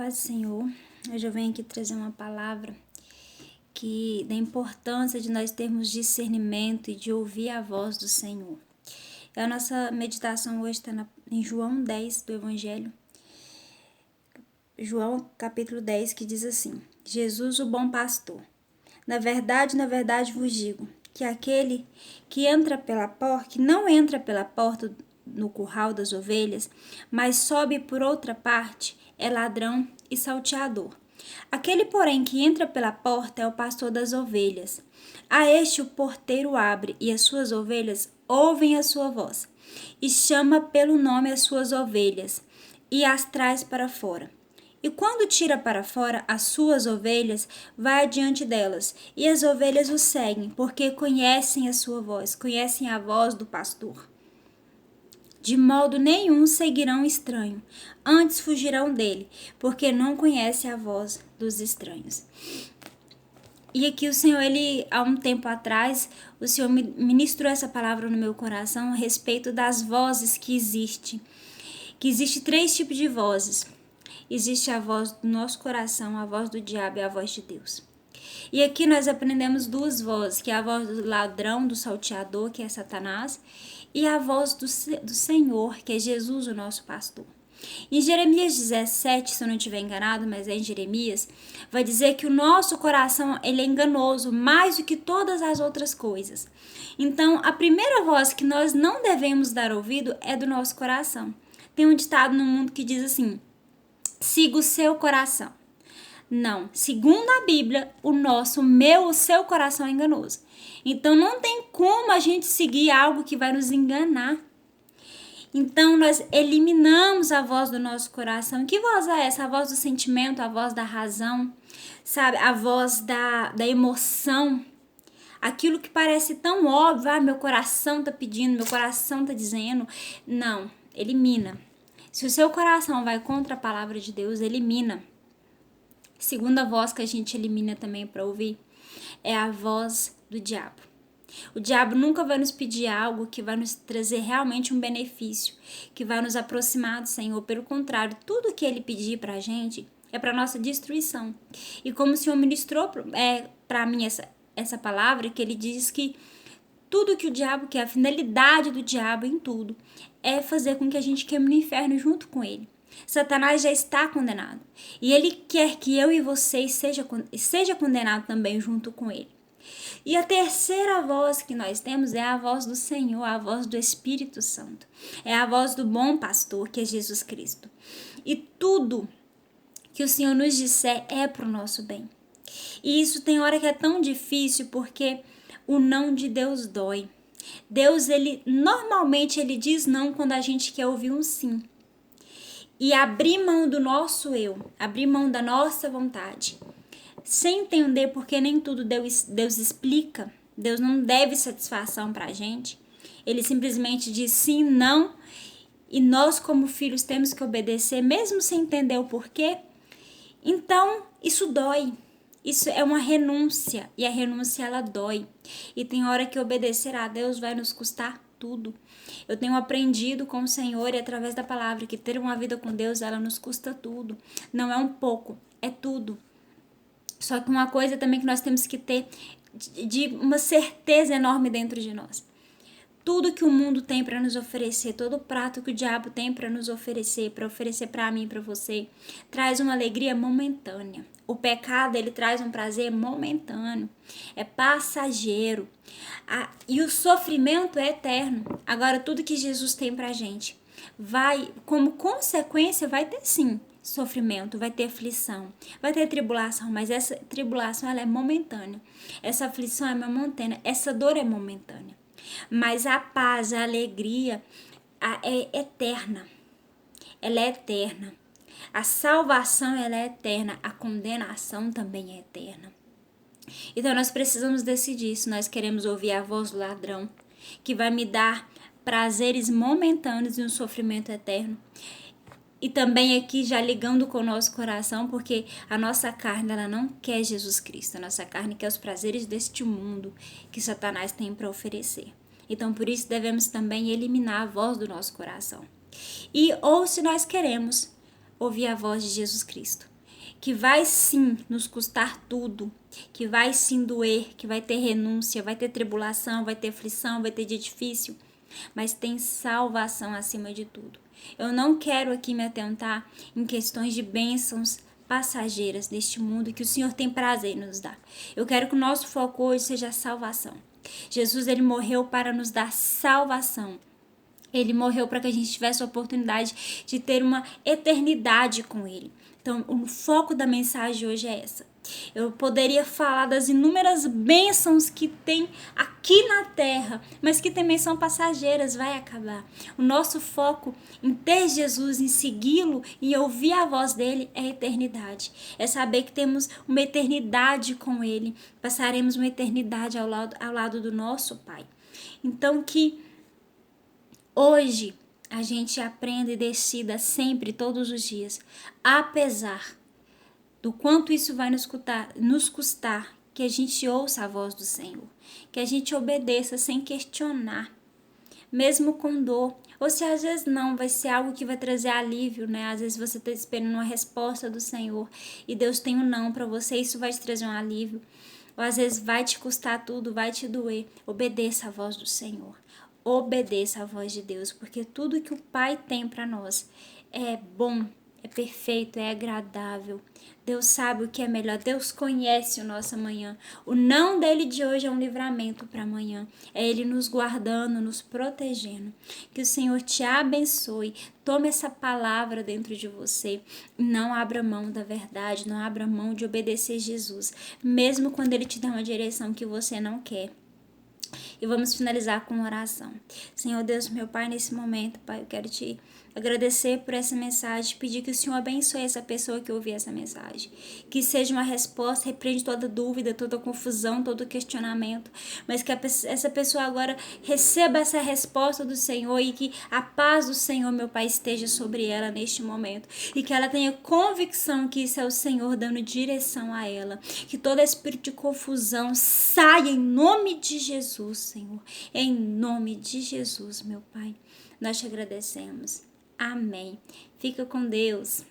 Paz do Senhor. Hoje eu venho aqui trazer uma palavra da importância de nós termos discernimento e de ouvir a voz do Senhor. A nossa meditação hoje está em João 10 do Evangelho. João capítulo 10, que diz assim: Jesus, o bom pastor. Na verdade vos digo, que aquele que não entra pela porta no curral das ovelhas, mas sobe por outra parte, é ladrão e salteador. Aquele, porém, que entra pela porta é o pastor das ovelhas. A este o porteiro abre, e as suas ovelhas ouvem a sua voz, e chama pelo nome as suas ovelhas, e as traz para fora. E quando tira para fora as suas ovelhas, vai adiante delas, e as ovelhas o seguem, porque conhecem a sua voz, conhecem a voz do pastor. De modo nenhum seguirão estranho, antes fugirão dele, porque não conhecem a voz dos estranhos. E aqui o Senhor, há um tempo atrás, o Senhor ministrou essa palavra no meu coração a respeito das vozes que existem. Que existe 3 tipos de vozes. Existe a voz do nosso coração, a voz do diabo e a voz de Deus. E aqui nós aprendemos 2 vozes, que é a voz do ladrão, do salteador, que é Satanás, e a voz do Senhor, que é Jesus, o nosso pastor. Em Jeremias 17, se eu não estiver enganado, mas é em Jeremias, vai dizer que o nosso coração ele é enganoso mais do que todas as outras coisas. Então, a primeira voz que nós não devemos dar ouvido é do nosso coração. Tem um ditado no mundo que diz assim: siga o seu coração. Não, segundo a Bíblia, o seu coração é enganoso. Então não tem como a gente seguir algo que vai nos enganar. Então nós eliminamos a voz do nosso coração. Que voz é essa? A voz do sentimento, a voz da razão, sabe? A voz da emoção. Aquilo que parece tão óbvio, meu coração tá pedindo, meu coração tá dizendo. Não, elimina. Se o seu coração vai contra a palavra de Deus, elimina. Segunda voz que a gente elimina também para ouvir é a voz do diabo. O diabo nunca vai nos pedir algo que vai nos trazer realmente um benefício, que vai nos aproximar do Senhor. Pelo contrário, tudo que ele pedir para a gente é para nossa destruição. E como o Senhor ministrou para mim essa palavra, que ele diz que tudo que o diabo quer, a finalidade do diabo em tudo, é fazer com que a gente queime no inferno junto com ele. Satanás já está condenado. E ele quer que eu e vocês seja condenado também junto com ele. E a terceira voz que nós temos é a voz do Senhor, a voz do Espírito Santo. É a voz do bom pastor, que é Jesus Cristo. E tudo que o Senhor nos disser é para o nosso bem. E isso tem hora que é tão difícil, porque o não de Deus dói. Deus, normalmente ele diz não quando a gente quer ouvir um sim. E abrir mão do nosso eu, abrir mão da nossa vontade, sem entender porque nem tudo Deus explica. Deus não deve satisfação pra gente. Ele simplesmente diz sim, não, e nós como filhos temos que obedecer mesmo sem entender o porquê. Então, isso dói. Isso é uma renúncia, e a renúncia ela dói. E tem hora que obedecer a Deus vai nos custar tudo. Eu tenho aprendido com o Senhor e através da palavra que ter uma vida com Deus, ela nos custa tudo. Não é um pouco, é tudo. Só que uma coisa também que nós temos que ter de uma certeza enorme dentro de nós. Tudo que o mundo tem para nos oferecer, todo o prato que o diabo tem para nos oferecer para mim e para você, traz uma alegria momentânea. O pecado, ele traz um prazer momentâneo, é passageiro. E o sofrimento é eterno. Agora, tudo que Jesus tem pra gente, como consequência, vai ter sim sofrimento, vai ter aflição, vai ter tribulação, mas essa tribulação ela é momentânea. Essa aflição é momentânea, essa dor é momentânea. Mas a paz, a alegria é eterna. Ela é eterna. A salvação ela é eterna. A condenação também é eterna. Então nós precisamos decidir se nós queremos ouvir a voz do ladrão, que vai me dar prazeres momentâneos e um sofrimento eterno. E também aqui já ligando com o nosso coração, porque a nossa carne ela não quer Jesus Cristo. A nossa carne quer os prazeres deste mundo que Satanás tem para oferecer. Então por isso devemos também eliminar a voz do nosso coração. Ou se nós queremos ouvir a voz de Jesus Cristo. que vai sim nos custar tudo, que vai sim doer, que vai ter renúncia, vai ter tribulação, vai ter aflição, vai ter dia difícil, mas tem salvação acima de tudo. Eu não quero aqui me atentar em questões de bênçãos passageiras deste mundo que o Senhor tem prazer em nos dar. Eu quero que o nosso foco hoje seja a salvação. Jesus, ele morreu para nos dar salvação. Ele morreu para que a gente tivesse a oportunidade de ter uma eternidade com ele. Então, o foco da mensagem hoje é essa. Eu poderia falar das inúmeras bênçãos que tem aqui na terra, mas que também são passageiras, vai acabar. O nosso foco em ter Jesus, em segui-lo e ouvir a voz dele é a eternidade. É saber que temos uma eternidade com ele, passaremos uma eternidade ao lado do nosso Pai. Então, que hoje a gente aprenda e decida sempre, todos os dias, apesar do quanto isso vai nos custar, que a gente ouça a voz do Senhor, que a gente obedeça sem questionar, mesmo com dor, ou se às vezes não, vai ser algo que vai trazer alívio, né? Às vezes você está esperando uma resposta do Senhor e Deus tem um não para você, isso vai te trazer um alívio, ou às vezes vai te custar tudo, vai te doer, obedeça a voz do Senhor. Obedeça a voz de Deus, porque tudo que o Pai tem para nós é bom, é perfeito, é agradável. Deus sabe o que é melhor, Deus conhece o nosso amanhã. O não dele de hoje é um livramento para amanhã. É ele nos guardando, nos protegendo. Que o Senhor te abençoe. Tome essa palavra dentro de você. Não abra mão da verdade, não abra mão de obedecer Jesus, mesmo quando ele te dá uma direção que você não quer. E vamos finalizar com oração. Senhor Deus, meu Pai, nesse momento, Pai, eu quero te agradecer por essa mensagem, pedir que o Senhor abençoe essa pessoa que ouvir essa mensagem. Que seja uma resposta, repreende toda dúvida, toda confusão, todo questionamento, mas que essa pessoa agora receba essa resposta do Senhor e que a paz do Senhor, meu Pai, esteja sobre ela neste momento. E que ela tenha convicção que isso é o Senhor dando direção a ela. Que todo espírito de confusão saia em nome de Jesus, Senhor. Em nome de Jesus, meu Pai. Nós te agradecemos. Amém. Fica com Deus.